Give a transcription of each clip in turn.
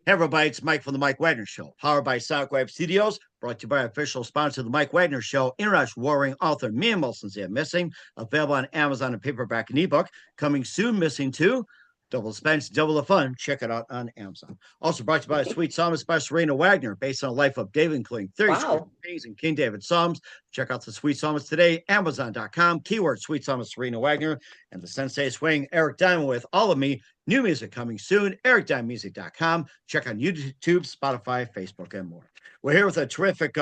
Hey, everybody, it's Mike from The Mike Wagner Show, powered by Sonic Wave Studios, brought to you by official sponsor of The Mike Wagner Show, international warring author Mia Molson's They Are Missing, available on Amazon and paperback and ebook, coming soon, Missing 2, double the expense, double the fun. Check it out on Amazon. Also brought to you by Sweet Psalmist by Serena Wagner, based on the life of David, including 30 Wow. Kings and King David Psalms. Check out the Sweet Psalmist today, Amazon.com, keyword Sweet Psalmist Serena Wagner, and the Sensei Swing, Eric Diamond with All of Me. New music coming soon, ericdiamondmusic.com. Check on YouTube, Spotify, Facebook, and more. We're here with a terrific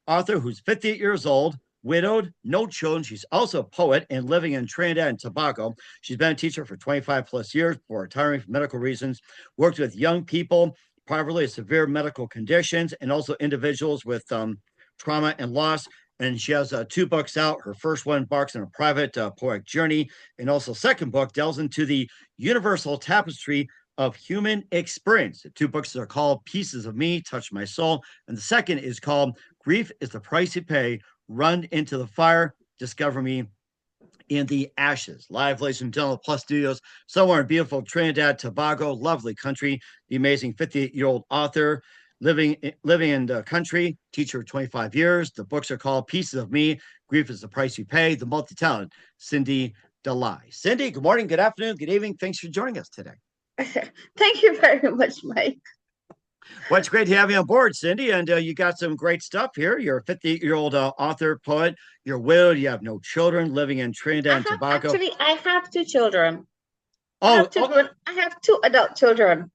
author who's 58 years old, widowed, no children. She's also a poet and living in Trinidad and Tobago. She's been a teacher for 25 plus years before retiring for medical reasons, worked with young people, primarily with severe medical conditions, and also individuals with trauma and loss. And she has 2 books out. Her first one embarks on a private poetic journey, and also second book delves into the universal tapestry of human experience. The 2 books are called Pieces of Me, Touch My Soul, and the second is called Grief is the Price You Pay, Run into the Fire, Discover Me in the Ashes. Live, ladies and gentlemen, Plus Studios, somewhere in beautiful Trinidad Tobago, lovely country. The amazing 58-year-old author living in the country, teacher of 25 years. The books are called Pieces of Me, Grief is the Price You Pay, the multi-talented Cyndee Dhalai. Cyndee, good morning, good afternoon, good evening. Thanks for joining us today. Thank you very much, Mike. Well, it's great to have you on board, Cyndee, and you got some great stuff here. You're a 58-year-old author, poet. You're widowed. You have no children, living in Trinidad and Tobago. I have 2 children. Oh, I have 2 adult children.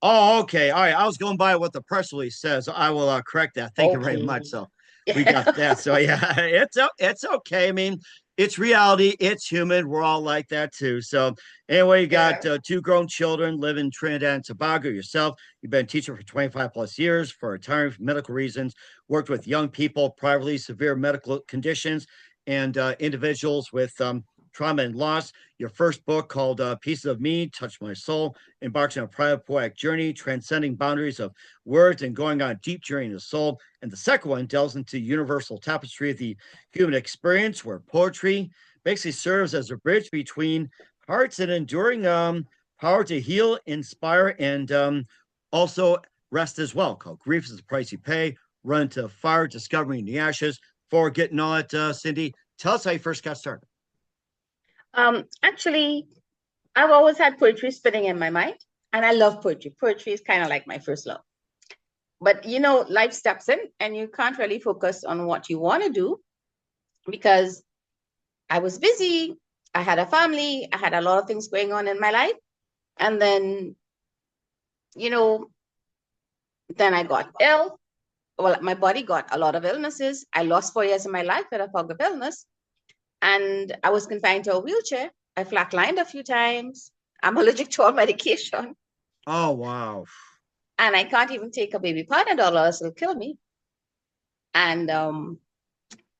Oh, okay. All right. I was going by what the press release says. I will correct that. Thank you very much. So we got that. So yeah, it's okay. I mean, it's reality. It's human. We're all like that too. So anyway, you got 2 grown children, live in Trinidad and Tobago yourself. You've been a teacher for 25 plus years for retiring for medical reasons, worked with young people, privately severe medical conditions, and individuals with trauma and loss. Your first book called Pieces of Me, Touch My Soul, embarks on a private poetic journey, transcending boundaries of words and going on a deep journey in the soul. And the second one delves into universal tapestry of the human experience, where poetry basically serves as a bridge between hearts and enduring power to heal, inspire, and also rest as well. Called Grief is the Price You Pay, Run to Fire, Discovering the Ashes. Before getting on it, Cyndee, tell us how you first got started. Actually, I've always had poetry spinning in my mind, and I love poetry. Poetry is kind of like my first love. But life steps in, and you can't really focus on what you want to do because I was busy. I had a family. I had a lot of things going on in my life. And then, then I got ill. Well, my body got a lot of illnesses. I lost 4 years of my life with a fog of illness. And I was confined to a wheelchair. I flatlined a few times. I'm allergic to all medication. Oh, wow. And I can't even take a baby Panadol or else it'll kill me. And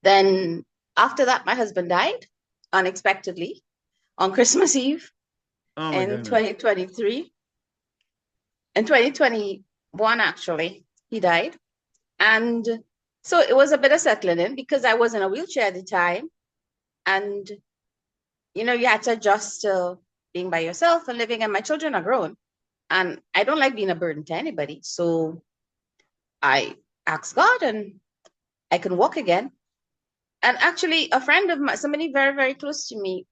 then after that, my husband died unexpectedly on Christmas Eve in 2023. In 2021, actually, he died. And so it was a bit of settling in because I was in a wheelchair at the time. And, you had to adjust to being by yourself and living, and my children are grown. And I don't like being a burden to anybody. So I asked God and I can walk again. And actually, a friend of mine, somebody very, very close to me,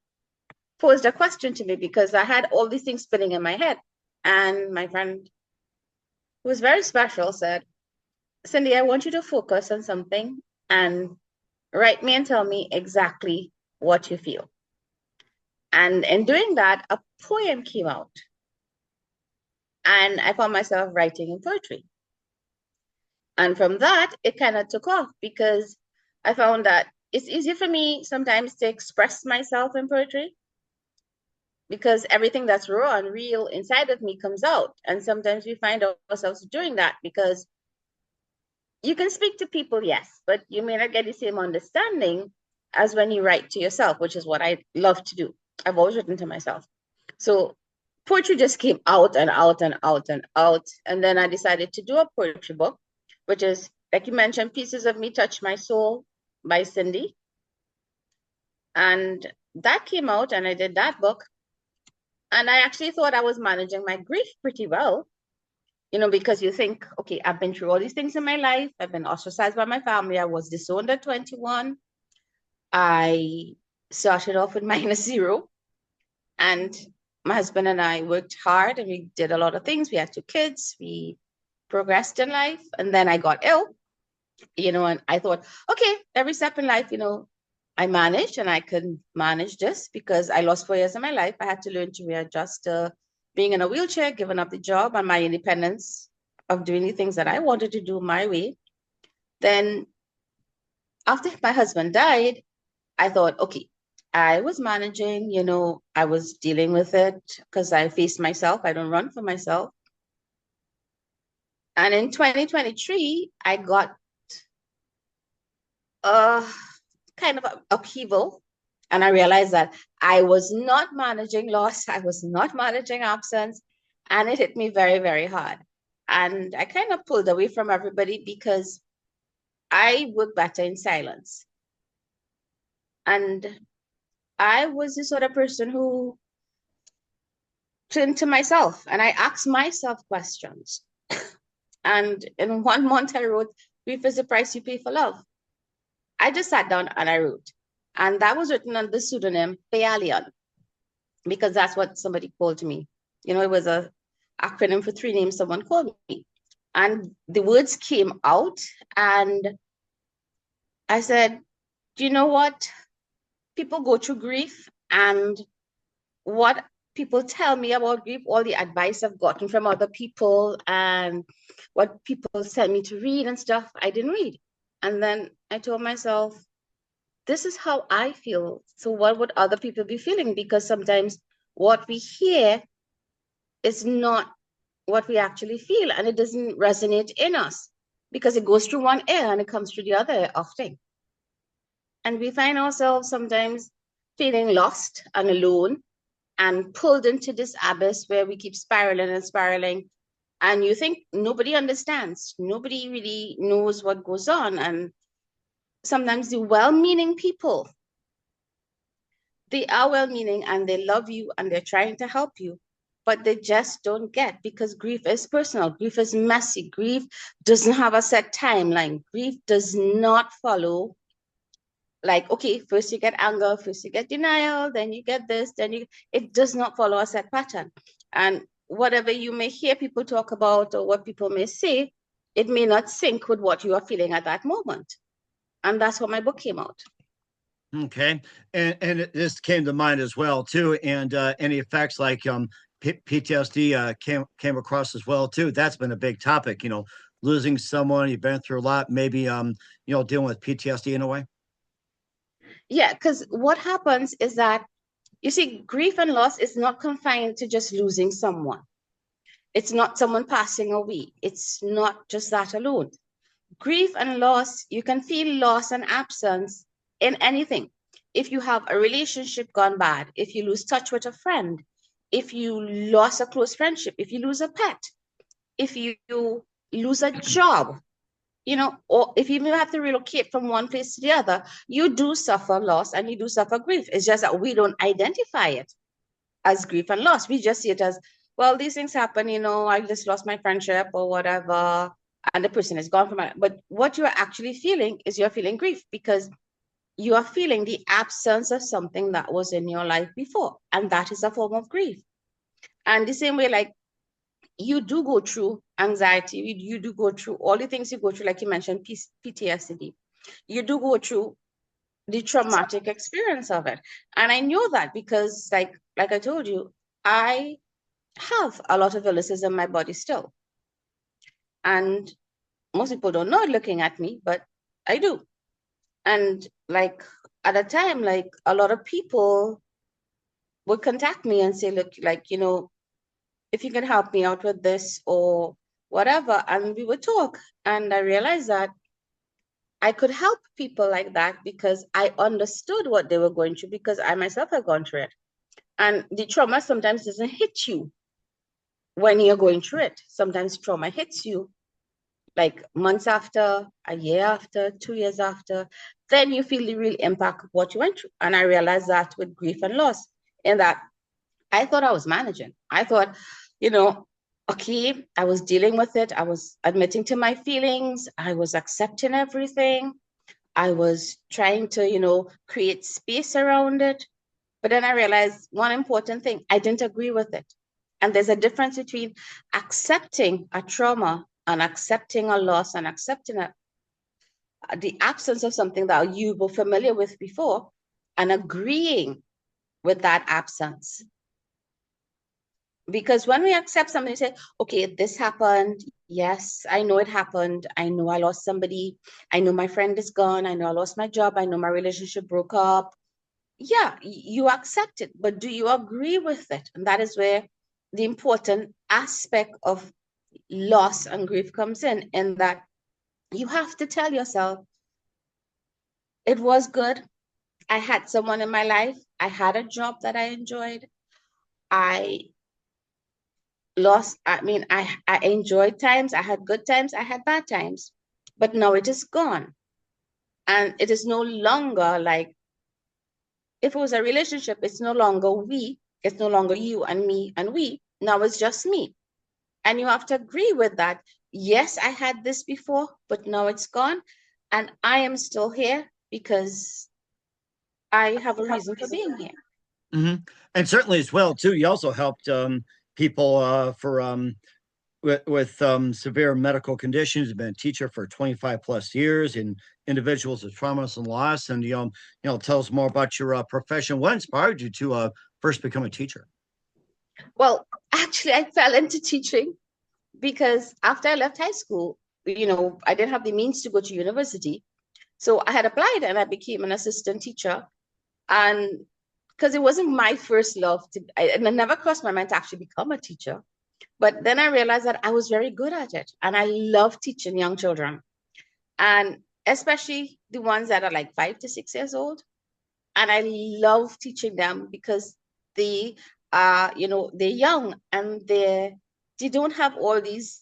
posed a question to me because I had all these things spinning in my head. And my friend, who was very special, said, Cyndee, I want you to focus on something and write me and tell me exactly what you feel. And in doing that, a poem came out. And I found myself writing in poetry. And from that, it kind of took off because I found that it's easier for me sometimes to express myself in poetry because everything that's raw and real inside of me comes out. And sometimes we find ourselves doing that because you can speak to people, yes, but you may not get the same understanding as when you write to yourself, which is what I love to do. I've always written to myself. So poetry just came out and out and out and out. And then I decided to do a poetry book, which is, like you mentioned, Pieces of Me, Touch My Soul by Cyndee. And that came out and I did that book. And I actually thought I was managing my grief pretty well. because you think, okay, I've been through all these things in my life. I've been ostracized by my family. I was disowned at 21. I started off with -0. And my husband and I worked hard and we did a lot of things. We had 2 kids. We progressed in life. And then I got ill, and I thought, okay, every step in life, I managed and I could manage this because I lost 4 years of my life. I had to learn to readjust to being in a wheelchair, giving up the job and my independence of doing the things that I wanted to do my way. Then after my husband died, I thought, okay, I was managing, I was dealing with it because I face myself. I don't run for myself. And in 2023, I got a kind of upheaval. And I realized that I was not managing loss. I was not managing absence. And it hit me very, very hard. And I kind of pulled away from everybody because I work better in silence. And I was the sort of person who turned to myself and I asked myself questions. And in 1 month, I wrote, "Grief is the price you pay for love." I just sat down and I wrote. And that was written under the pseudonym Pealion, because that's what somebody called me. It was an acronym for 3 names someone called me. And the words came out and I said, do you know what? People go through grief, and what people tell me about grief, all the advice I've gotten from other people and what people sent me to read and stuff, I didn't read. And then I told myself, this is how I feel. So what would other people be feeling? Because sometimes what we hear is not what we actually feel, and it doesn't resonate in us because it goes through one ear and it comes through the other ear often. And we find ourselves sometimes feeling lost and alone and pulled into this abyss where we keep spiraling and spiraling. And you think nobody understands. Nobody really knows what goes on. And sometimes the well-meaning people, they are well-meaning and they love you and they're trying to help you, but they just don't get, because grief is personal. Grief is messy. Grief doesn't have a set timeline. Grief does not follow, like, okay, first you get anger, first you get denial, then you get this, it does not follow a set pattern. And whatever you may hear people talk about or what people may say, it may not sync with what you are feeling at that moment. And that's what my book came out. Okay. And this came to mind as well, too. And any effects like PTSD came across as well, too. That's been a big topic, losing someone, you've been through a lot, maybe, dealing with PTSD in a way. Yeah, because what happens is that, you see, grief and loss is not confined to just losing someone. It's not someone passing away. It's not just that alone. Grief and loss, you can feel loss and absence in anything. If you have a relationship gone bad, if you lose touch with a friend, if you lost a close friendship, if you lose a pet, if you lose a job, or if you have to relocate from one place to the other, you do suffer loss and you do suffer grief. It's just that we don't identify it as grief and loss. We just see it as, well, these things happen, I just lost my friendship or whatever, and the person is gone from it. But what you're actually feeling is you're feeling grief because you are feeling the absence of something that was in your life before. And that is a form of grief. And the same way, like, you do go through anxiety, you do go through all the things you go through, like you mentioned, PTSD. You do go through the traumatic experience of it. And I know that because, like I told you, I have a lot of illnesses in my body still. And most people don't know it looking at me, but I do. And like at a time, like a lot of people would contact me and say, look, like, if you can help me out with this or whatever. And we would talk. And I realized that I could help people like that because I understood what they were going through, because I myself have gone through it. And the trauma sometimes doesn't hit you when you're going through it. Sometimes trauma hits you like months after, a year after, 2 years after. Then you feel the real impact of what you went through. And I realized that with grief and loss, in that I thought I was managing. I thought, okay, I was dealing with it. I was admitting to my feelings. I was accepting everything. I was trying to, create space around it. But then I realized one important thing, I didn't agree with it. And there's a difference between accepting a trauma and accepting a loss and accepting the absence of something that you were familiar with before and agreeing with that absence. Because when we accept something, we say, okay, this happened. Yes, I know it happened. I know I lost somebody. I know my friend is gone. I know I lost my job. I know my relationship broke up. Yeah, you accept it, but do you agree with it? And that is where the important aspect of loss and grief comes in that you have to tell yourself, it was good. I had someone in my life. I had a job that I enjoyed. I I enjoyed times. I had good times. I had bad times. But now it is gone. And it is no longer like, if it was a relationship, it's no longer we. It's no longer you and me and we. Now it's just me. And you have to agree with that. Yes, I had this before, but now it's gone. And I am still here because I have a reason for being here. Mm-hmm. And certainly as well too, you also helped people for with severe medical conditions. You've been a teacher for 25 plus years in individuals with traumas and loss. And tell us more about your profession. What inspired you to first become a teacher? Well, actually, I fell into teaching because after I left high school, I didn't have the means to go to university. So I had applied and I became an assistant teacher. And because it wasn't my first love and it never crossed my mind to actually become a teacher. But then I realized that I was very good at it. And I love teaching young children. And especially the ones that are like 5 to 6 years old. And I love teaching them because they they're young and they don't have all these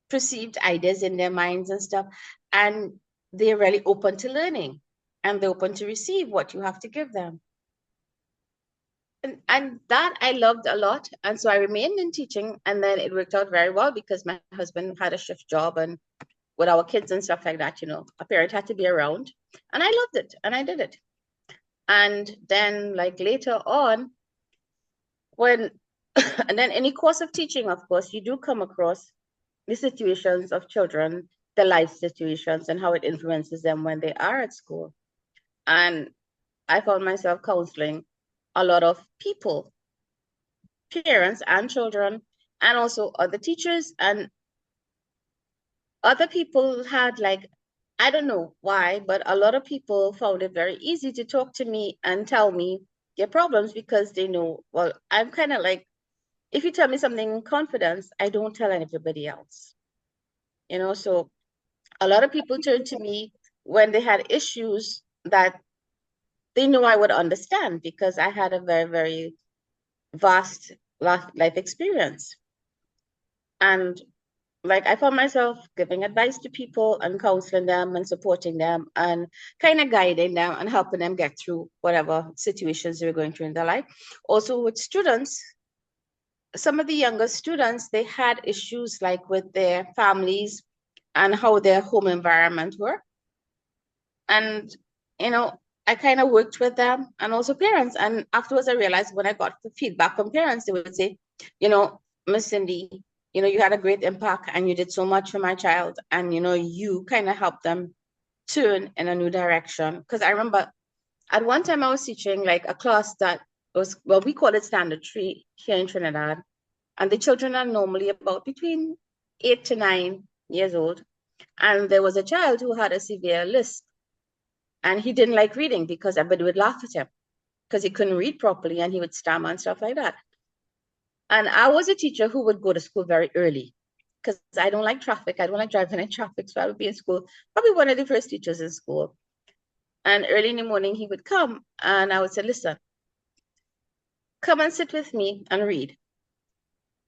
perceived ideas in their minds and stuff. And they're really open to learning and they're open to receive what you have to give them. And that I loved a lot. And so I remained in teaching. And then it worked out very well because my husband had a shift job and with our kids and stuff like that, a parent had to be around. And I loved it and I did it. And then like later on, when and then in the course of teaching, of course, you do come across the situations of children, the life situations, and how it influences them when they are at school. And I found myself counseling a lot of people, parents and children, and also other teachers. And other people had like, I don't know why, but a lot of people found it very easy to talk to me and tell me their problems because they know, well, I'm kind of like, if you tell me something in confidence, I don't tell anybody else. So a lot of people turned to me when they had issues that they knew I would understand because I had a very, very vast life experience. And like I found myself giving advice to people and counseling them and supporting them and kind of guiding them and helping them get through whatever situations they're going through in their life. Also with students, some of the younger students, they had issues like with their families and how their home environment were. And, I kind of worked with them and also parents. And afterwards, I realized when I got the feedback from parents, they would say, Miss Cyndee, you had a great impact and you did so much for my child. And, you kind of helped them turn in a new direction. Because I remember at one time I was teaching like a class that was, well, we call it standard 3 here in Trinidad. And the children are normally about between 8 to 9 years old. And there was a child who had a severe lisp. And he didn't like reading because everybody would laugh at him because he couldn't read properly and he would stammer and stuff like that. And I was a teacher who would go to school very early because I don't like traffic. I don't like driving in traffic. So I would be in school, probably one of the first teachers in school. And early in the morning, he would come and I would say, listen, come and sit with me and read.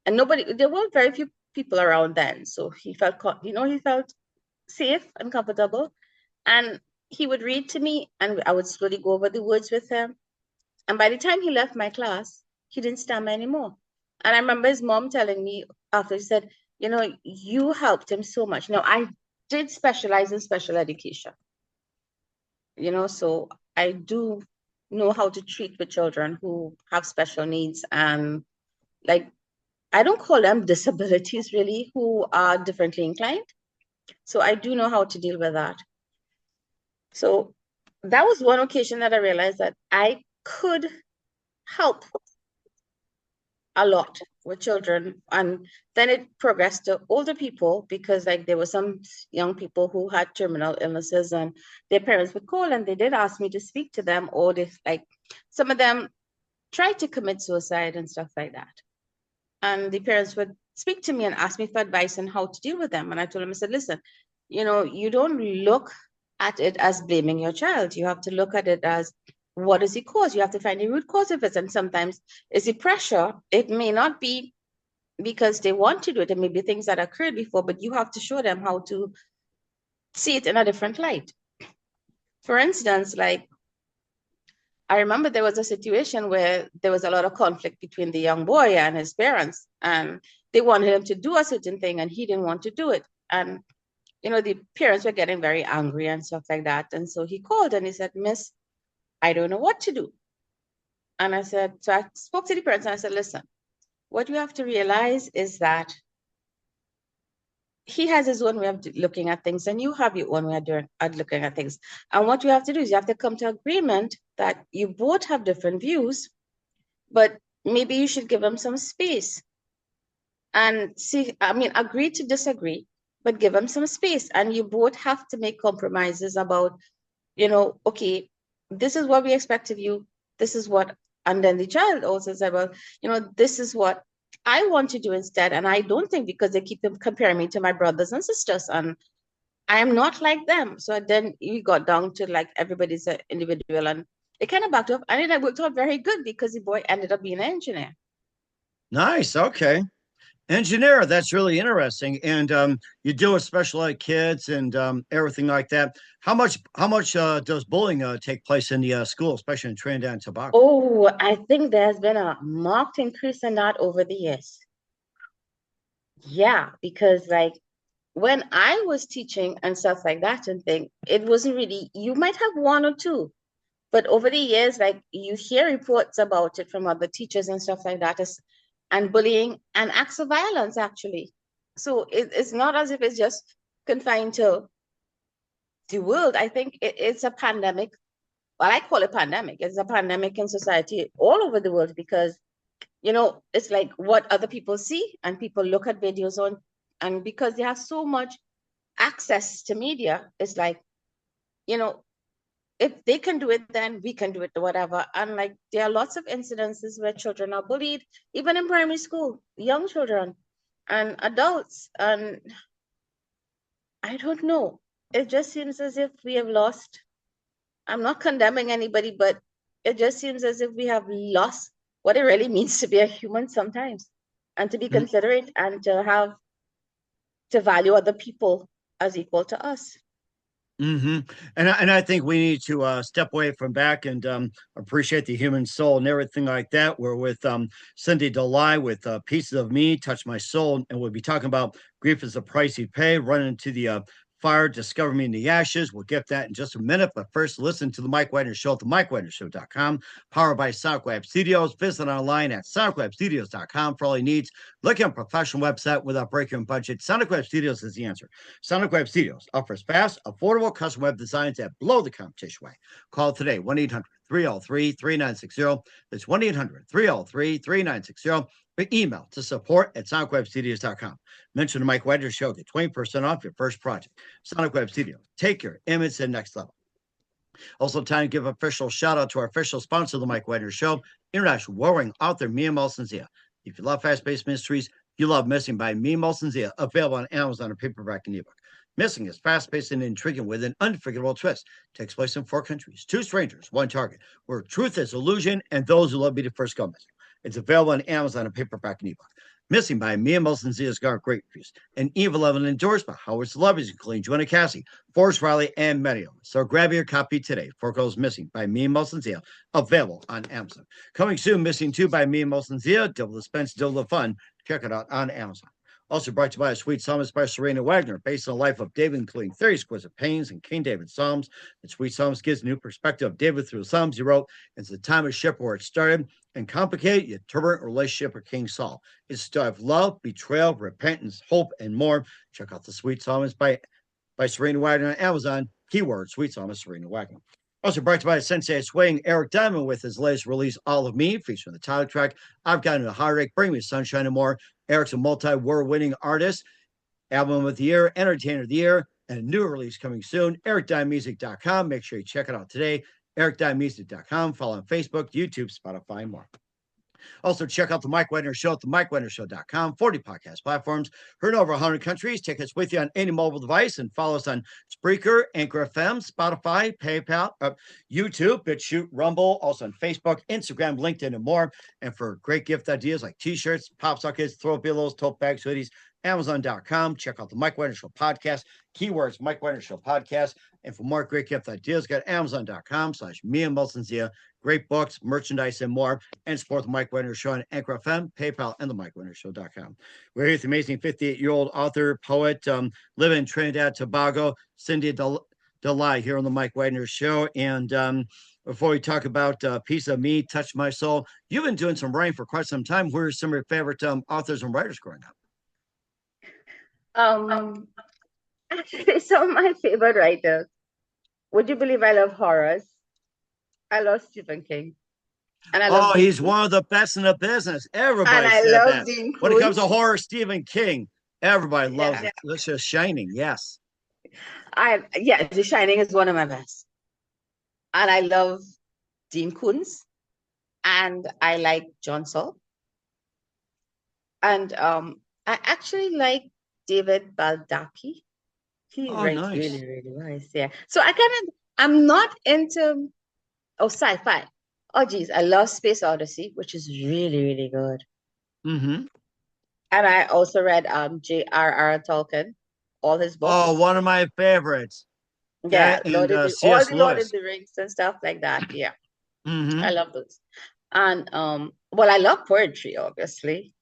And there were very few people around then. So he felt, he felt safe and comfortable. And he would read to me and I would slowly go over the words with him. And by the time he left my class, he didn't stammer anymore. And I remember his mom telling me after, she said, you helped him so much. Now, I did specialize in special education, so I do know how to treat with children who have special needs, and like, I don't call them disabilities really, who are differently inclined. So I do know how to deal with that. So that was one occasion that I realized that I could help a lot with children. And then it progressed to older people, because like there were some young people who had terminal illnesses, and their parents would call and they did ask me to speak to them, or they, like, some of them tried to commit suicide and stuff like that. And the parents would speak to me and ask me for advice on how to deal with them. And I told them, I said, listen, you don't look at it as blaming your child. You have to look at it as, what is the cause? You have to find the root cause of it. And sometimes it's the pressure. It may not be because they want to do it. It may be things that occurred before, but you have to show them how to see it in a different light. For instance, like, I remember there was a situation where there was a lot of conflict between the young boy and his parents, and they wanted him to do a certain thing and he didn't want to do it. And, the parents were getting very angry and stuff like that. And so he called and he said, Miss, I don't know what to do. And I said, so I spoke to the parents and I said, listen, what you have to realize is that he has his own way of looking at things, and you have your own way of looking at things. And what you have to do is you have to come to agreement that you both have different views, but maybe you should give him some space and see, agree to disagree, but give him some space. And you both have to make compromises about, okay, this is what we expect of you. This is what, and then the child also said, well, this is what I want to do instead. And I don't think, because they keep comparing me to my brothers and sisters, and I am not like them. So then we got down to like everybody's an individual, and it kind of backed up. And it worked out very good, because the boy ended up being an engineer. Nice. Okay. Engineer, that's really interesting. And you deal with special ed kids and everything like that. How much does bullying take place in the school, especially in Trinidad and Tobago? Oh, I think there's been a marked increase in that over the years. Yeah, because like when I was teaching and stuff like that and thing, it wasn't really, you might have one or two, but over the years, like, you hear reports about it from other teachers and stuff like that, and bullying and acts of violence, actually. So it's not as if it's just confined to the world. I think it's a pandemic. Well, I call it pandemic. It's a pandemic in society all over the world, because, it's like what other people see, and people look at videos on, and because they have so much access to media, it's like, if they can do it, then we can do it, or whatever. And like, there are lots of incidences where children are bullied, even in primary school, young children and adults. And I don't know. It just seems as if we have lost. I'm not condemning anybody, but it just seems as if we have lost what it really means to be a human sometimes, and to be considerate, and to value other people as equal to us. Mm-hmm. And I think we need to step away from back and appreciate the human soul and everything like that. We're with Cyndee Dhalai with Pieces of Me, Touch My Soul, and we'll be talking about Grief is the Price You Pay, Run into the Fire, Discover Me in the Ashes. We'll get that in just a minute, but first listen to the Mike Wagner Show at the MikeWagnerShow.com, powered by SonicWeb Studios. Visit online at SonicWebStudios.com for all your needs. Look at a professional website without breaking your budget. SonicWeb Studios is the answer. SonicWeb Studios offers fast, affordable custom web designs that blow the competition away. Call today, 1-800-303-3960. That's 1-800-303-3960. Or email to support@sonicwebstudios.com. Mention the Mike Wagner Show. Get 20% off your first project. Sonic Web Studios. Take your image to the next level. Also, time to give official shout out to our official sponsor of the Mike Wagner Show, international warring author Mia Malson-Zia. If you love fast-paced mysteries, you love Missing by Mia Malson-Zia, available on Amazon or paperback and ebook. Missing is fast-paced and intriguing with an unforgettable twist. Takes place in 4 countries, 2 strangers, 1 target, where truth is illusion and those who love be the first go missing. It's available on Amazon and paperback and ebook. Missing by Mia Molson Zia's got great reviews. An Evil Evan endorsed by Howard Celebrities, including Joanna Cassie, Forrest Riley, and many others. So grab your copy today. Four Girls Missing by Mia Molson Zia, available on Amazon. Coming soon, Missing 2 by Mia Molson Zia, double the suspense, double the fun. Check it out on Amazon. Also brought to you by a Sweet Psalmist by Serena Wagner, based on the life of David, including 30 exquisite paintings and King David Psalms. The Sweet Psalmist gives a new perspective of David through the Psalms he wrote into the time of ship where it started and complicated yet turbulent relationship with King Saul. It's a story of love, betrayal, repentance, hope, and more. Check out the Sweet Psalmist by Serena Wagner on Amazon. Keyword Sweet Psalmist Serena Wagner. Also brought to you by Sensei Swing, Eric Diamond with his latest release, All of Me, featuring the title track, I've Gotten a Heartache, Bring Me Sunshine and More. Eric's a multi-award winning artist, album of the year, entertainer of the year, and a new release coming soon. EricDiamondMusic.com. Make sure you check it out today. EricDiamondMusic.com. Follow on Facebook, YouTube, Spotify, and more. Also, check out the Mike Wagner Show at themikewagnershow.com, 40 podcast platforms, heard in over 100 countries. Take us with you on any mobile device and follow us on Spreaker, Anchor FM, Spotify, PayPal, YouTube, BitChute, Rumble, also on Facebook, Instagram, LinkedIn, and more. And for great gift ideas like t-shirts, pop sockets, throw pillows, tote bags, hoodies, Amazon.com. Check out the Mike Wagner Show podcast. Keywords Mike Wagner Show podcast. And for more great gift ideas, go to Amazon.com/Mia Molson Zia. Great books, merchandise, and more. And support the Mike Wagner Show on Anchor FM, PayPal, and the MikeWagnerShow.com. We're here with the amazing 58-year-old author, poet, living in Trinidad Tobago, Cyndee Dhalai here on the Mike Wagner Show. And before we talk about Piece of Me, Touch My Soul, you've been doing some writing for quite some time. Who are some of your favorite authors and writers growing up? Actually, some of my favorite writers. Would you believe I love horrors? I love Stephen King. And I love he's one of the best in the business. Everybody said that. When it comes to horror, Stephen King, everybody loves it. It's just Shining, yes. The Shining is one of my best. And I love Dean Koontz. And I like John Saul. And I actually like David Baldacci. He writes really, really nice. Yeah. So I'm not into sci-fi. Oh geez, I love Space Odyssey, which is really, really good. Mm-hmm. And I also read J.R.R. Tolkien, all his books. Oh, one of my favorites. Yeah, all the Lord of the Rings and stuff like that. Yeah. Mm-hmm. I love those. And I love poetry, obviously.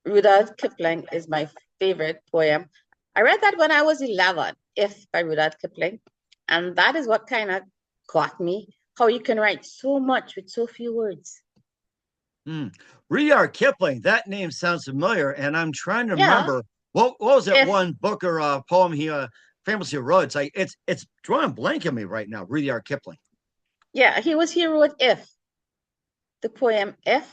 Rudyard Kipling is my favorite poem. I read that when I was 11, If by Rudyard Kipling. And that is what kind of got me, how you can write so much with so few words. Rudyard Kipling, that name sounds familiar. And I'm trying to remember, what was that one book or poem he famously wrote? It's drawing a blank on me right now, Rudyard Kipling. Yeah, he wrote If. The poem If.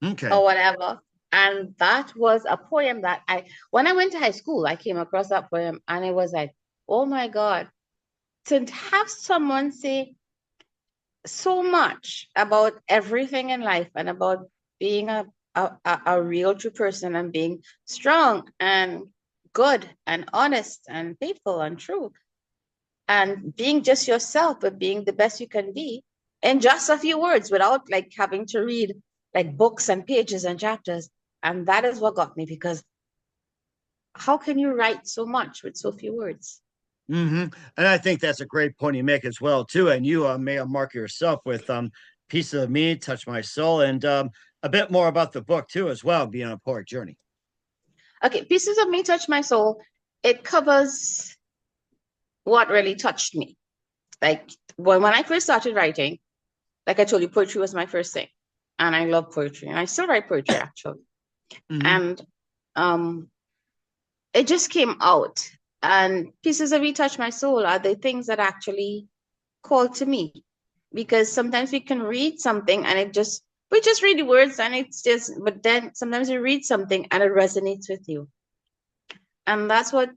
Okay. Or whatever. And that was a poem that when I went to high school, I came across that poem and it was like, oh my God, to have someone say so much about everything in life and about being a real true person and being strong and good and honest and faithful and true and being just yourself, but being the best you can be in just a few words without like having to read like books and pages and chapters. And that is what got me, because how can you write so much with so few words? Mm-hmm. And I think that's a great point you make as well, too. And you may mark yourself with Piece of Me, Touch My Soul, and a bit more about the book, too, as well, being on a poet journey. Okay, Pieces of Me, Touch My Soul. It covers what really touched me. Like when I first started writing, like I told you, poetry was my first thing. And I love poetry. And I still write poetry, actually. Mm-hmm. And it just came out. And Pieces of Me, Touch My Soul are the things that actually call to me. Because sometimes we can read something and we just read the words and but then sometimes you read something and it resonates with you. And that's what,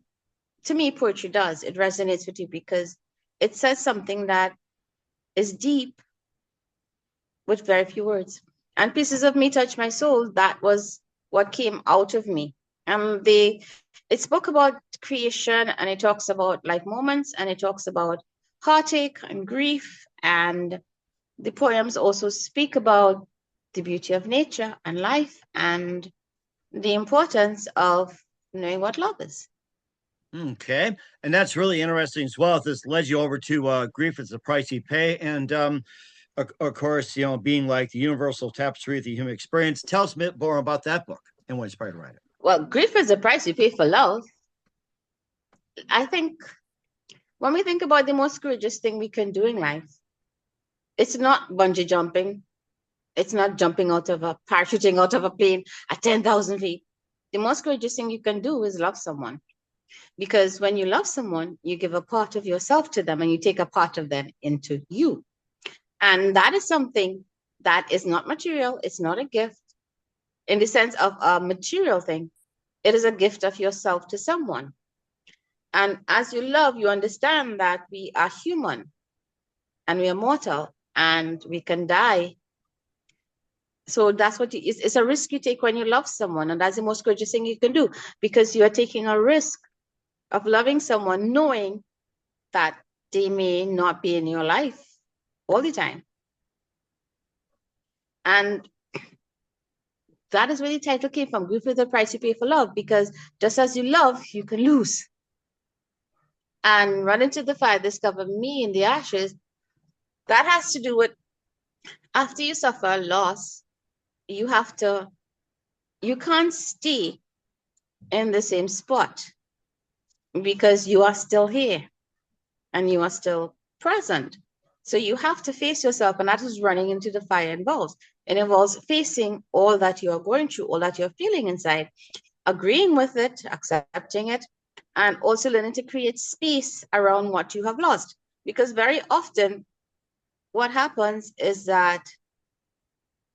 to me, poetry does. It resonates with you because it says something that is deep with very few words. And Pieces of Me, Touch My Soul, that was what came out of me. And it spoke about creation, and it talks about life moments, and it talks about heartache and grief. And the poems also speak about the beauty of nature and life and the importance of knowing what love is. Okay. And that's really interesting as well. This led you over to Grief is the Price You Pay. And of course, being like the universal tapestry of the human experience. Tell us a bit more about that book and what inspired you to write it. Well, grief is the price you pay for love. I think when we think about the most courageous thing we can do in life, it's not bungee jumping. It's not jumping out of parachuting out of a plane at 10,000 feet. The most courageous thing you can do is love someone. Because when you love someone, you give a part of yourself to them and you take a part of them into you. And that is something that is not material. It's not a gift in the sense of a material thing. It is a gift of yourself to someone. And as you love, you understand that we are human and we are mortal and we can die. So that's what it's a risk you take when you love someone. And that's the most courageous thing you can do because you are taking a risk of loving someone knowing that they may not be in your life all the time. And that is where the title came from. Grief is the price you pay for love, because just as you love, you can lose. And Run Into the Fire, Discover Me in the Ashes, that has to do with after you suffer a loss, you can't stay in the same spot because you are still here and you are still present. So you have to face yourself, and that is running into the fire involves. It involves facing all that you are going through, all that you're feeling inside, agreeing with it, accepting it, and also learning to create space around what you have lost. Because very often what happens is that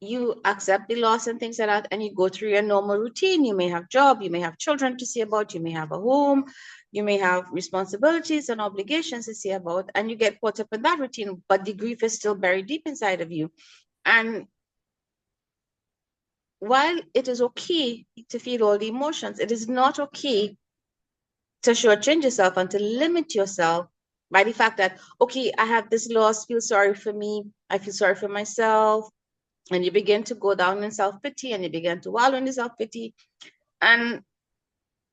you accept the loss and things like that, and you go through your normal routine. You may have job, you may have children to see about, you may have a home, you may have responsibilities and obligations to see about, and you get caught up in that routine, but the grief is still buried deep inside of you. And while it is okay to feel all the emotions, it is not okay to shortchange yourself and to limit yourself by the fact that, okay, I have this loss, feel sorry for me, I feel sorry for myself. And you begin to go down in self-pity and you begin to wallow in the self-pity. And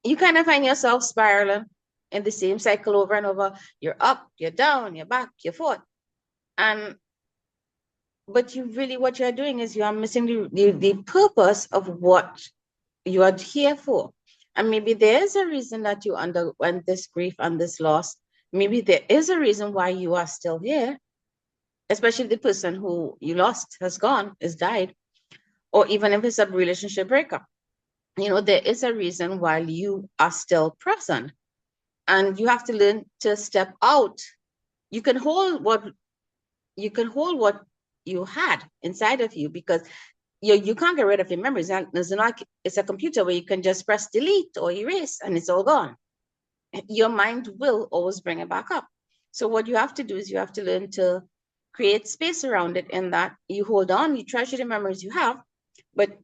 you kind of find yourself spiraling in the same cycle over and over. You're up, you're down, you're back, you're forth. But what you're doing is you are missing the purpose of what you are here for. And maybe there is a reason that you underwent this grief and this loss. Maybe there is a reason why you are still here, especially the person who you lost has gone, has died, or even if it's a relationship breakup. There is a reason why you are still present, and you have to learn to step out. You can hold what you had inside of you, because you can't get rid of your memories. It's a computer where you can just press delete or erase and it's all gone. Your mind will always bring it back up. So what you have to do is you have to learn to create space around it, in that you hold on, you treasure the memories you have, but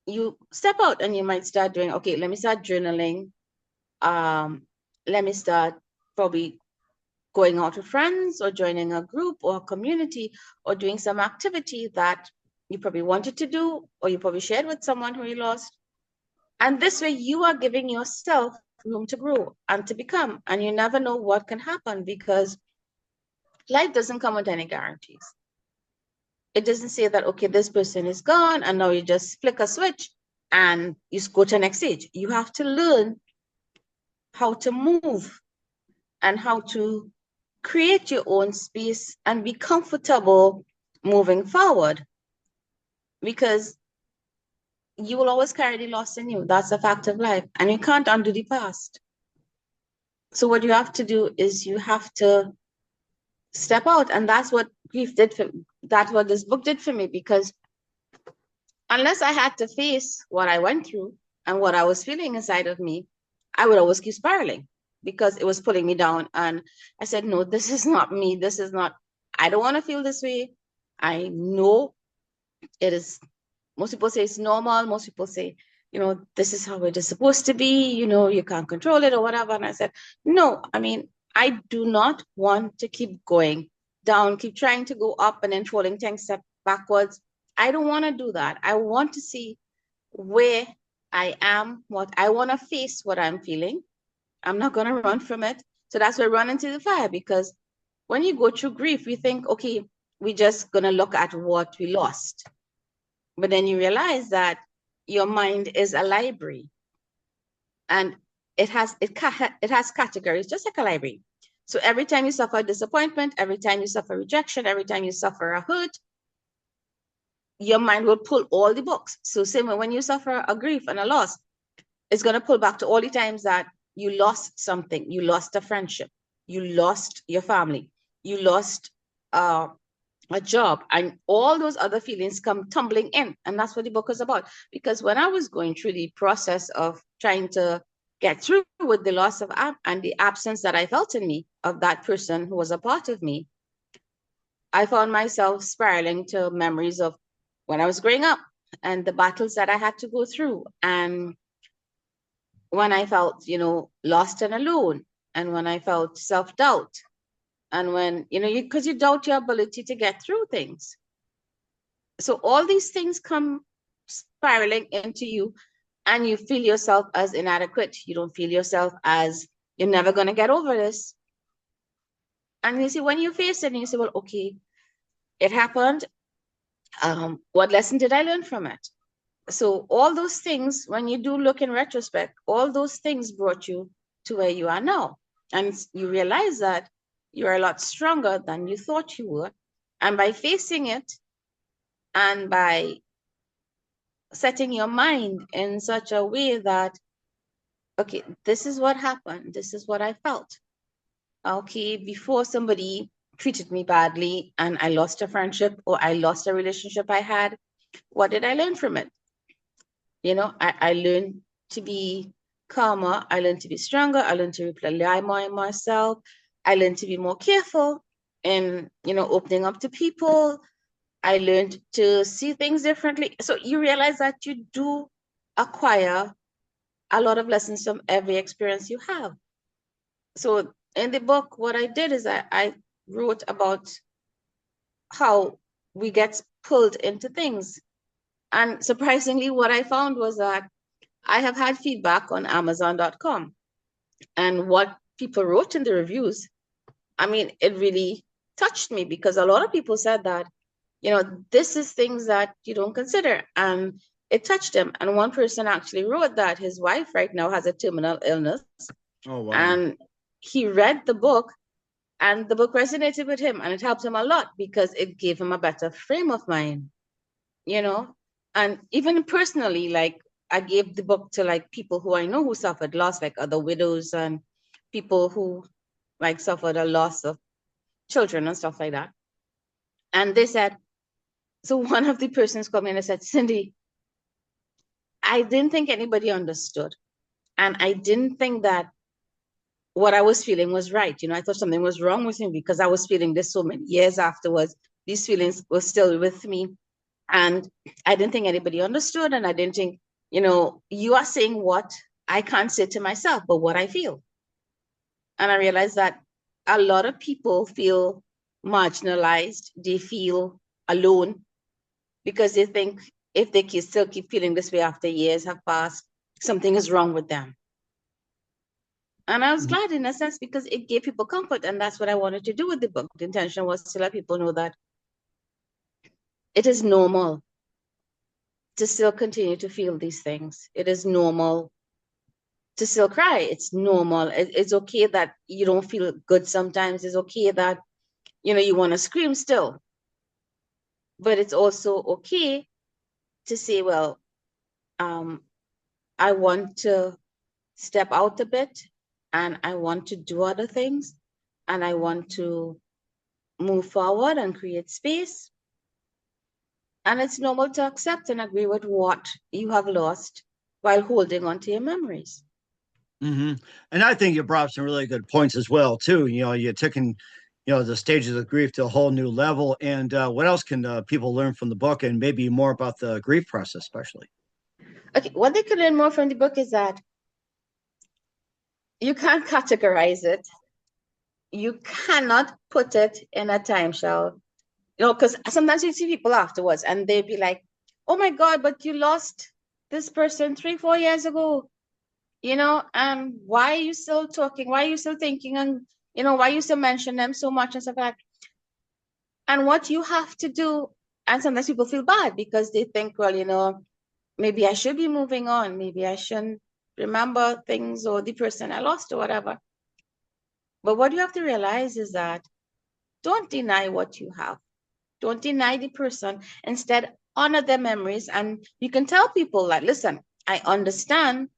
you step out and you might start doing, okay, let me start journaling. Let me start probably going out with friends or joining a group or a community or doing some activity that you probably wanted to do or you probably shared with someone who you lost. And this way you are giving yourself room to grow and to become. And you never know what can happen, because life doesn't come with any guarantees. It doesn't say that, okay, this person is gone and now you just flick a switch and you go to the next stage. You have to learn how to move and how to create your own space and be comfortable moving forward, because you will always carry the loss in you. That's a fact of life, and you can't undo the past. So what you have to do is you have to step out, and that's what grief did for me. That's what this book did for me, because unless I had to face what I went through and what I was feeling inside of me, I would always keep spiraling because it was pulling me down. And I said, no, this is not me. I don't want to feel this way. I know it is, most people say it's normal. Most people say, this is how it is supposed to be. You can't control it or whatever. And I said, no, I do not want to keep going down, keep trying to go up and then falling 10 steps backwards. I don't want to do that. I want to see where I am, what I want to face, what I'm feeling. I'm not going to run from it. So that's why I run into the fire, because when you go through grief, we think, okay, we're just going to look at what we lost. But then you realize that your mind is a library, and it has categories, just like a library. So every time you suffer disappointment, every time you suffer rejection, every time you suffer a hurt, your mind will pull all the books. So same when you suffer a grief and a loss, it's going to pull back to all the times that you lost something. You lost a friendship. You lost your family. You lost a job. And all those other feelings come tumbling in. And that's what the book is about. Because when I was going through the process of trying to get through with the loss of and the absence that I felt in me of that person who was a part of me, I found myself spiraling to memories of when I was growing up and the battles that I had to go through. And when I felt, lost and alone, and when I felt self-doubt, and when, because you doubt your ability to get through things. So all these things come spiraling into you, and you feel yourself as inadequate. You don't feel yourself as you're never going to get over this. And you see, when you face it, and you say, well, okay, it happened. What lesson did I learn from it? So all those things, when you do look in retrospect, all those things brought you to where you are now. And you realize that you're a lot stronger than you thought you were. And by facing it, and by setting your mind in such a way that, okay, this is what happened. This is what I felt. Okay, before somebody treated me badly and I lost a friendship or I lost a relationship I had, what did I learn from it? I learned to be calmer. I learned to be stronger. I learned to rely more on myself. I learned to be more careful in, opening up to people. I learned to see things differently. So you realize that you do acquire a lot of lessons from every experience you have. So in the book, what I did is I wrote about how we get pulled into things. And surprisingly, what I found was that I have had feedback on Amazon.com, and what people wrote in the reviews, I mean, it really touched me, because a lot of people said that, this is things that you don't consider, and it touched them. And one person actually wrote that his wife right now has a terminal illness. Oh, wow. And he read the book, and the book resonated with him, and it helped him a lot because it gave him a better frame of mind, and even personally, like, I gave the book to like people who I know who suffered loss, like other widows and people who like suffered a loss of children and stuff like that. And they said, so one of the persons called me and said, Cyndee, I didn't think anybody understood. And I didn't think that what I was feeling was right. I thought something was wrong with me because I was feeling this so many years afterwards. These feelings were still with me. And I didn't think anybody understood. And I didn't think, you are saying what I can't say to myself, but what I feel. And I realized that a lot of people feel marginalized. They feel alone because they think if they can still keep feeling this way after years have passed, something is wrong with them. And I was glad in a sense because it gave people comfort. And that's what I wanted to do with the book. The intention was to let people know that it is normal to still continue to feel these things. It is normal to still cry. It's normal. It's okay that you don't feel good sometimes. It's okay that, you want to scream still. But it's also okay to say, well, I want to step out a bit and I want to do other things and I want to move forward and create space. And it's normal to accept and agree with what you have lost while holding on to your memories. Mm-hmm. And I think you brought up some really good points as well, too. You took in, the stages of grief to a whole new level. And what else can people learn from the book, and maybe more about the grief process, especially? Okay, what they could learn more from the book is that you can't categorize it. You cannot put it in a time shell. You know, because sometimes you see people afterwards and they'd be like, oh my God, but you lost this person 3, 4 years ago, you know, and why are you still talking? Why are you still thinking? And, you know, why you still mention them so much and stuff like that? And what you have to do, and sometimes people feel bad because they think, well, you know, maybe I should be moving on. Maybe I shouldn't remember things or the person I lost or whatever. But what you have to realize is that don't deny what you have. Don't deny the person. Instead, honor their memories. And you can tell people like, listen, I understand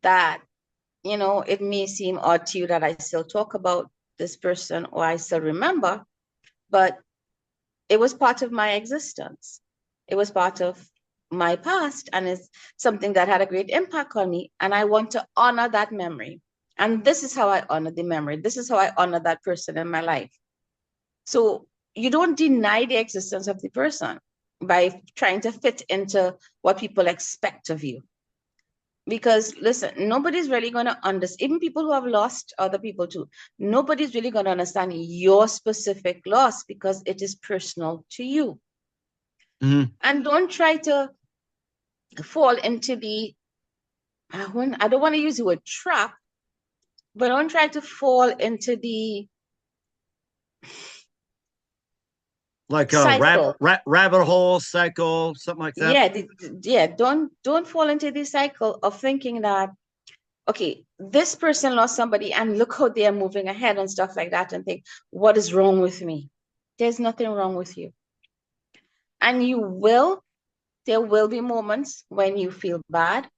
that, you know, it may seem odd to you that I still talk about this person or I still remember, but it was part of my existence. It was part of my past and it's something that had a great impact on me. And I want to honor that memory. And this is how I honor the memory. This is how I honor that person in my life. So you don't deny the existence of the person by trying to fit into what people expect of you. Because listen, nobody's really going to understand, even people who have lost other people too, nobody's really going to understand your specific loss because it is personal to you. Mhm. And don't try to fall into the, I don't want to use the word trap, but don't try to fall into the Like a cycle. rabbit hole cycle, something like that. Yeah, don't fall into the cycle of thinking that, okay, this person lost somebody and look how they are moving ahead and stuff like that and think, what is wrong with me? There's nothing wrong with you. And there will be moments when you feel bad,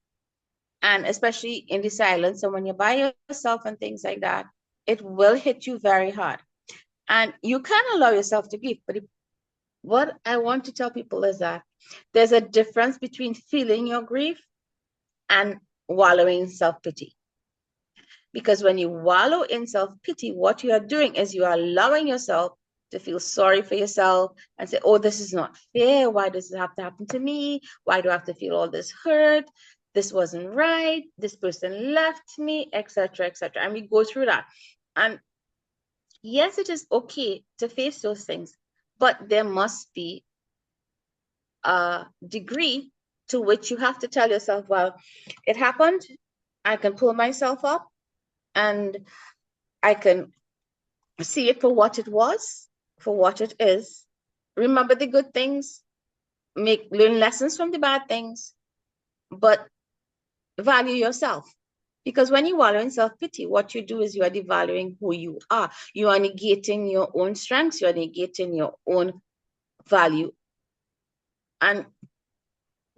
and especially in the silence and when you're by yourself and things like that, it will hit you very hard. And you can allow yourself to grieve, but what I want to tell people is that there's a difference between feeling your grief and wallowing in self-pity. Because when you wallow in self-pity, what you are doing is you are allowing yourself to feel sorry for yourself and say, oh, this is not fair. Why does it have to happen to me? Why do I have to feel all this hurt? This wasn't right. This person left me, etc., etc. And we go through that. And yes, it is okay to face those things, but there must be a degree to which you have to tell yourself, well, it happened. I can pull myself up and I can see it for what it was, for what it is. Remember the good things, learn lessons from the bad things, but value yourself. Because when you wallow in self-pity, what you do is you are devaluing who you are. You are negating your own strengths, you are negating your own value. And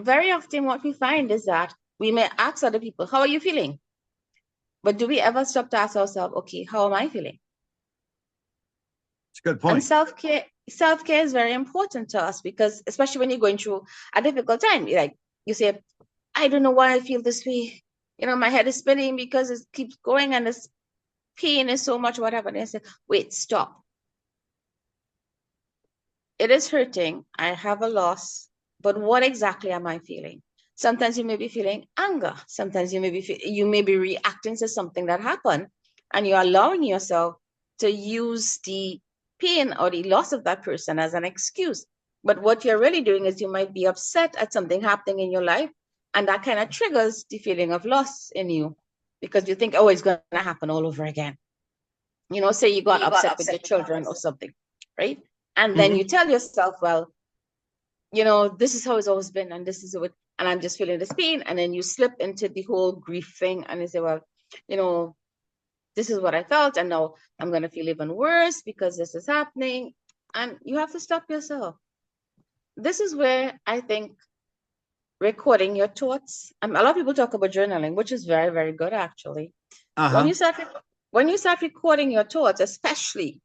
very often what we find is that we may ask other people, how are you feeling? But do we ever stop to ask ourselves, okay, how am I feeling? It's a good And point. self-care is very important to us because especially when you're going through a difficult time, like you say, I don't know why I feel this way. You know, my head is spinning because it keeps going and this pain is so much, whatever. And I say, wait, stop. It is hurting. I have a loss, but what exactly am I feeling? Sometimes you may be feeling anger. Sometimes you may be reacting to something that happened, and you're allowing yourself to use the pain or the loss of that person as an excuse. But what you're really doing is you might be upset at something happening in your life, and that kind of triggers the feeling of loss in you because you think, oh, it's going to happen all over again. You know, say you got upset with your children or something, right? And then you tell yourself, well, you know, this is how it's always been, and this is what, and I'm just feeling this pain. And then you slip into the whole grief thing, and you say, well, you know, this is what I felt, and now I'm going to feel even worse because this is happening. And you have to stop yourself. This is where I think recording your thoughts. A lot of people talk about journaling, which is very, very good actually. When you start recording your thoughts, especially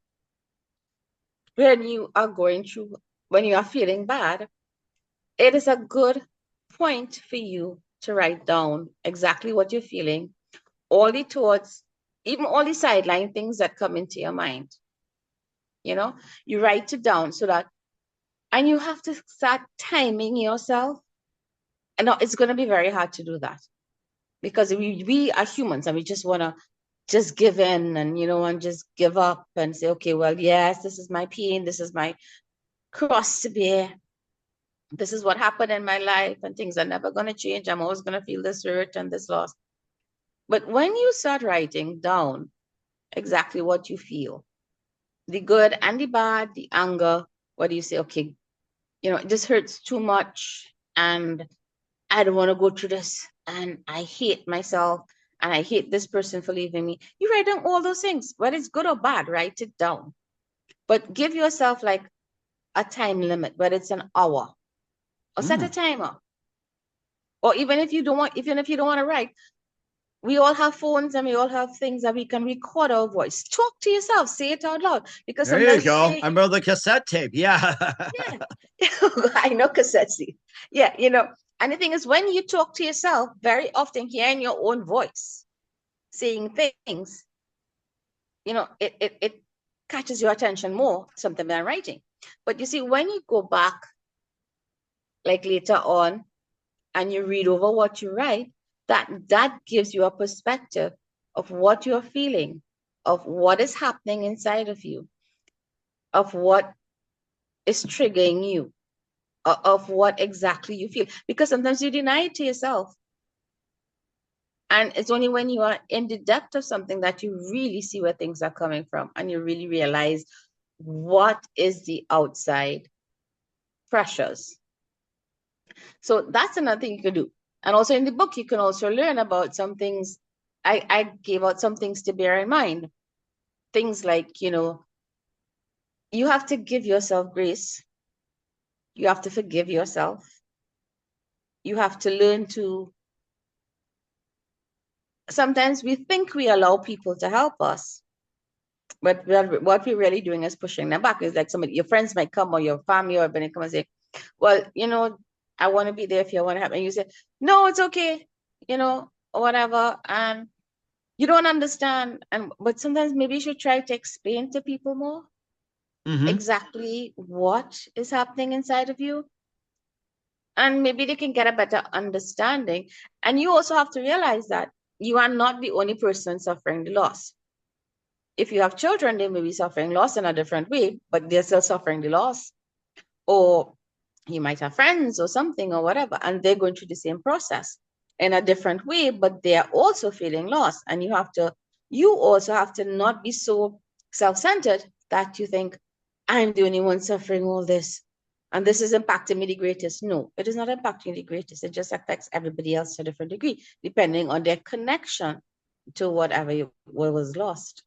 when you are going through, when you are feeling bad, it is a good point for you to write down exactly what you're feeling, all the thoughts, even all the sideline things that come into your mind. You know, you write it down so that, and you have to start timing yourself. And now it's going to be very hard to do that because we are humans and we just want to just give in and, you know, and just give up and say, okay, well, yes, this is my pain. This is my, cross to bear. This is what happened in my life, and things are never going to change. I'm always going to feel this hurt and this loss. But when you start writing down exactly what you feel, the good and the bad, the anger, what do you say? Okay, this hurts too much, and I don't want to go through this, and I hate myself, and I hate this person for leaving me. You write down all those things, whether it's good or bad, write it down. But give yourself like a time limit, whether it's an hour, or set a timer. Or even if you don't want to write, we all have phones and we all have things that we can record our voice. Talk to yourself, say it out loud. Because there you sometimes go. I remember the cassette tape. Yeah. yeah. I know cassette tape. Yeah, and the thing is, when you talk to yourself, very often hearing your own voice, saying things, it catches your attention more, something than writing. But you see, when you go back, like later on, and you read over what you write, that gives you a perspective of what you're feeling, of what is happening inside of you, of what is triggering you, of what exactly you feel. Because sometimes you deny it to yourself. And it's only when you are in the depth of something that you really see where things are coming from, and you really realize what is the outside pressures. So that's another thing you can do. And also in the book, you can also learn about some things. I gave out some things to bear in mind. Things like, you have to give yourself grace. You have to forgive yourself. You have to learn to, sometimes we think we allow people to help us, but what we're really doing is pushing them back. It's like your friends might come, or your family, or when they come and say, well, I want to be there if you want to help. And you say, no, it's okay, or whatever. And you don't understand. But sometimes maybe you should try to explain to people more exactly what is happening inside of you. And maybe they can get a better understanding. And you also have to realize that you are not the only person suffering the loss. If you have children, they may be suffering loss in a different way, but they're still suffering the loss. Or you might have friends or something or whatever, and they're going through the same process in a different way, but they're also feeling lost. And you also have to not be so self-centered that you think, I'm the only one suffering all this, and this is impacting me the greatest. No, it is not impacting the greatest. It just affects everybody else to a different degree, depending on their connection to whatever was lost.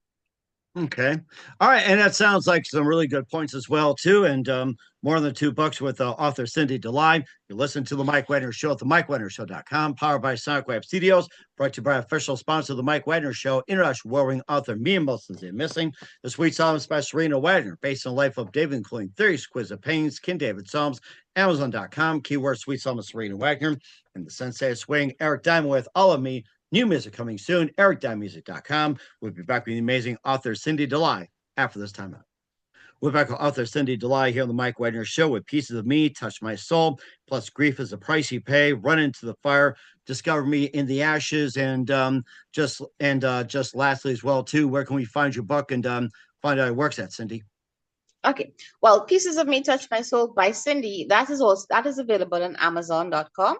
Okay. All right. And that sounds like some really good points as well, too. And more than two books with author Cyndee Dhalai. You listen to The Mike Wagner Show at themikewagnershow.com, powered by Sonic Web Studios, brought to you by official sponsor of The Mike Wagner Show, international warring author Mia Wilson's Missing, The Sweet Psalms by Serena Wagner, based on the life of David, including theories, exquisite pains, King David Psalms, Amazon.com, keyword Sweet Psalm of Serena Wagner, and the Sensei Swing, Eric Diamond with All of Me. New music coming soon, ericdimemusic.com. We'll be back with the amazing author Cyndee Dhalai after this time out. We're back with author Cyndee Dhalai here on the Mike Wagner Show with Pieces of Me, Touch My Soul, plus Grief is the Price You Pay, Run Into the Fire, Discover Me in the Ashes, and just lastly as well, too, where can we find your book and find out it works at, Cyndee? Okay. Well, Pieces of Me, Touch My Soul by Cyndee, that is available on Amazon.com.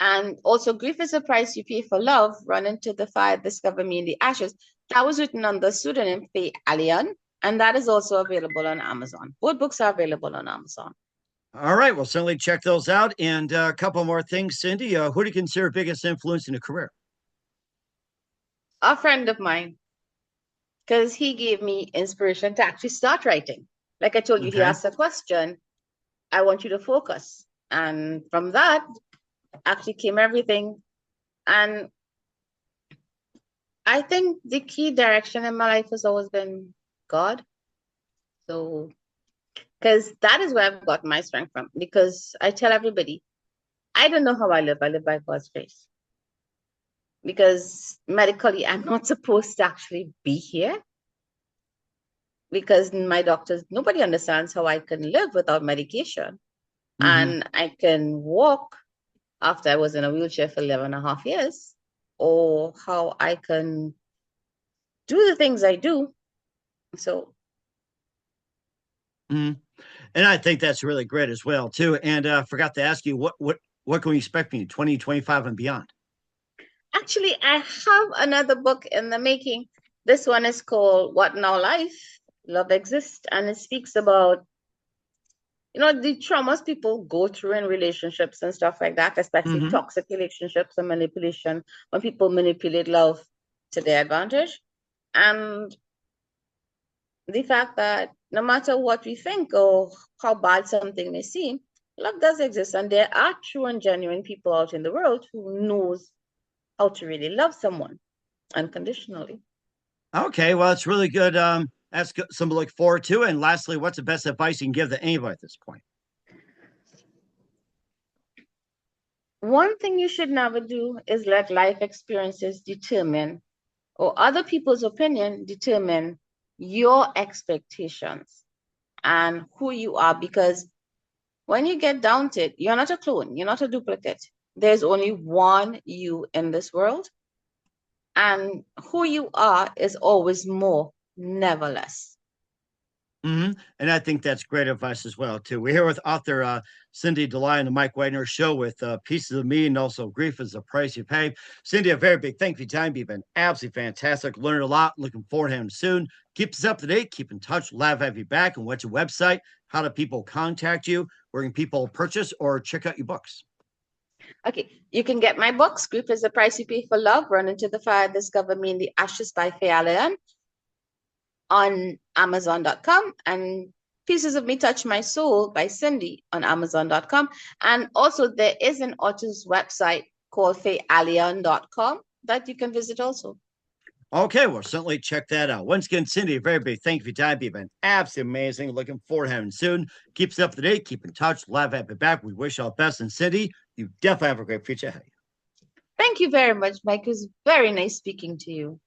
And also, Grief is the Price You Pay for Love, Run Into the Fire, Discover Me in the Ashes. That was written under the pseudonym Faye Allian, and that is also available on Amazon. Both books are available on Amazon. All right. Well, certainly check those out. And a couple more things, Cyndee. Who do you consider biggest influence in your career? A friend of mine, because he gave me inspiration to actually start writing. Like I told you, he asked a question, I want you to focus. And from that, actually came everything. And I think the key direction in my life has always been God. So, because that is where I've got my strength from. Because I tell everybody, I don't know how I live. I live by God's grace. Because medically, I'm not supposed to actually be here. Because my doctors, nobody understands how I can live without medication. And I can walk after I was in a wheelchair for 11 and a half years, or how I can do the things I do. So. And I think that's really great as well, too. And forgot to ask you, what can we expect from you 2025 and beyond? Actually, I have another book in the making. This one is called What Now Life? Love Exists, and it speaks about the traumas people go through in relationships and stuff like that, especially Mm-hmm. toxic relationships and manipulation, when people manipulate love to their advantage. And the fact that no matter what we think or how bad something may seem, love does exist. And there are true and genuine people out in the world who knows how to really love someone unconditionally. Okay, well, it's really good. That's something to look forward to. And lastly, what's the best advice you can give to anybody at this point? One thing you should never do is let life experiences determine or other people's opinion determine your expectations and who you are. Because when you get down to it, you're not a clone, you're not a duplicate. There's only one you in this world, and who you are is always more, never less. Mm-hmm. And I think that's great advice as well, too. We're here with author Cyndee Dhalai on the Mike Wagner Show with Pieces of Me and also Grief is the Price You Pay. Cyndee, a very big thank you for your time. You've been absolutely fantastic. Learned a lot. Looking forward to him soon. Keep us up to date. Keep in touch. Love to have you back. And what's your website? How do people contact you? Where can people purchase or check out your books? Okay, you can get my books, Grief is the Price You Pay for Love, Run Into the Fire, Discover Me in the Ashes by Faye Allen on Amazon.com, and Pieces of Me Touch My Soul by Cyndee on Amazon.com. And also there is an author's website called fayeallen.com that you can visit also. Okay, well, certainly check that out. Once again, Cyndee, a very big thank you for your time. You've been absolutely amazing. Looking forward to having you soon. Keep us up to date. Keep in touch. Love having you back. We wish you all the best. And Cyndee, you definitely have a great future ahead. Thank you very much, Mike. It was very nice speaking to you.